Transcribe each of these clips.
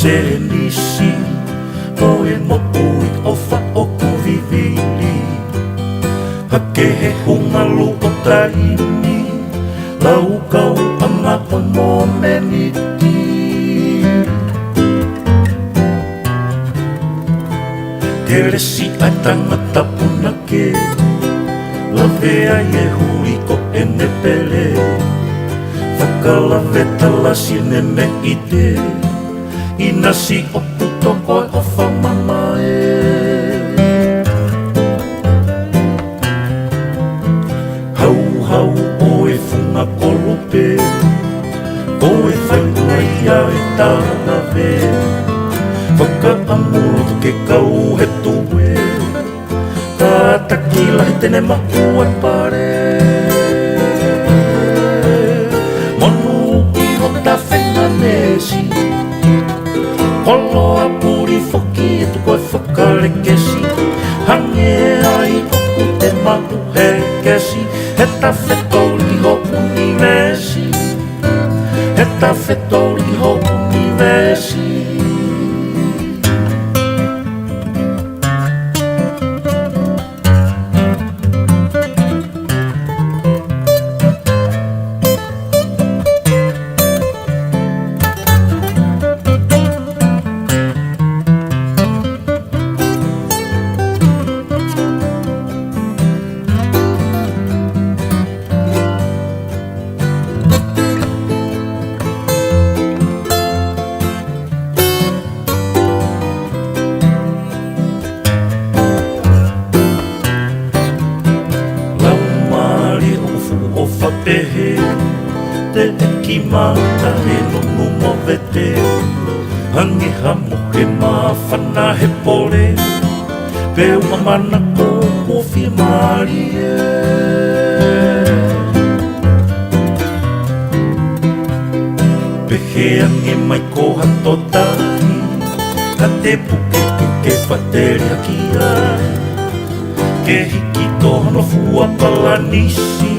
se nisi o e mo ui o fa o kuvivili hake he hunga lu o taini lau kau anga o mo meniti ke resi ai tangata punake la vea ye hui ko ene pele Fakala veta la sine me ite Ina si o puto koe o whamamae Hau hau o e funga kolope Koe whai nai a e tāna ve Whaka amuru ke kau he tuwe Tātaki la he tene maku e pare Kolo a puri whaki e tu koe whakarekesi Hange ai oku te mahu he kesi He ta whetori ho univesi He ta whetori ho univesi Pehe, te eki mata he nunu mo vete Hangi hamu he mawhana he pole Pe ua mana ko uwhi maari e Pehe ange mai ko hato tahi Ka te puke puke whatere haki ai Ke hiki tohano fua pala nisi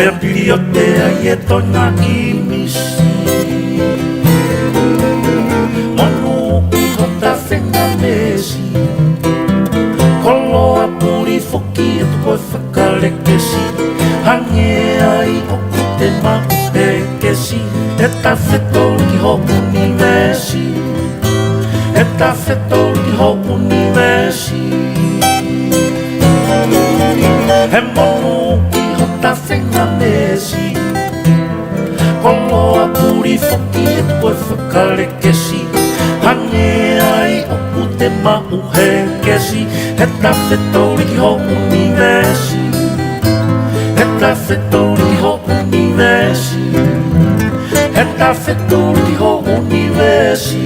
Pea piri o te ai e tona i misi Manu i ho ta whenga mesi Kolo a puri whoki e tu koe whakarekesi Hange ai oku te mahu he kesi E ta whetori ho univesi E ta whetori ho univesi He manu ta whenga mesi Kolo a puri whoki e tu koe whakarekesi Hange ai oku te mahu he kesi He ta whetori ho univesi He ta whetori ho univesi He ta whetori ho univesi